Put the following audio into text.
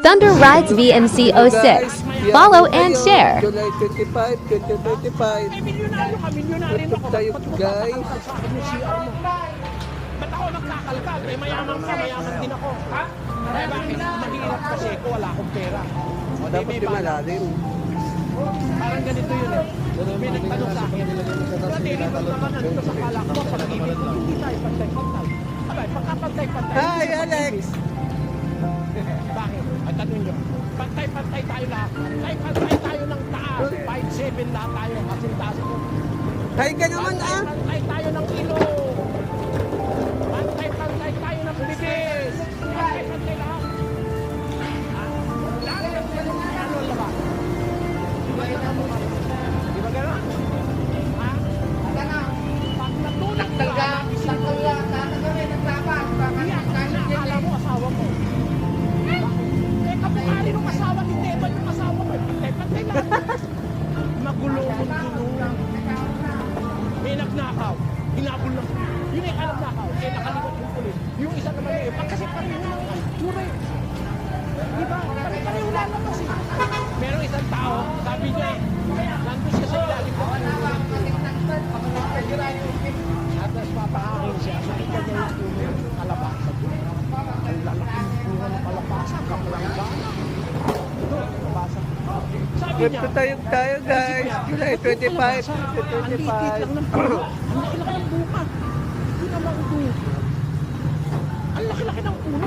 Thunder Rides VMC06. Follow and share. July 25, 2025. Milyonaryo ka, milyonaryo Ito ako. tayo, Ba't mo guys. kakakal sa akin yung CR mo? Ba't ako nagkakalkal? Eh, mayaman ka, mayaman din ako. Ha? Eh, bakit? Mahirap kasi ko, wala akong pera. O, di, Dapat may yung balas. malalim. Parang ganito yun eh. May nagtanong sa akin. Brad, ilibot naman na dito sa kalakbo. Pag-ibig ko, hindi tayo pantay-pantay. Abay, pagka-pantay-pantay. Hi, Alex! Bakit? Ay, tanong nyo. Pantay-pantay tayo lahat. Pantay-pantay tayo ng taas. 5'7" lahat tayo. Kasi taas ko. Hi ka naman ah! Pantay-pantay tayo ng kilo. Pantay-pantay tayo ng bibis. Pantay-pantay lahat. Lahat ng ano laba. Di ba gano'n? Ha? Pag natulog ka, alam mo asawa ko. Eh, kapukali ng asawa ni Teban yung asawa ko. Pantay-pantay lahat. Magulong lang. May nagnakaw. Hinabol lang. Yun ay nagnakaw. Eh, nakalikot yung pulis. Yung isa naman eh. Kasi pareho lang ang tsura eh. Diba? Pareho lang naman eh. Merong isang tao, sabi niya, nandun siya sa ilalim ko. At tapos papahakin siya. Nakita niya yung puno ng kalabasan. Ang lalaking puno ng kalabasan. Kamalanggan. Ito, kalabasan. Sabi niya, Ito tayo guys! July 25, ang liit lang ng puno. Ang laki-laki ng bunga. Hindi naman ito. Ang laki-laki ng puno.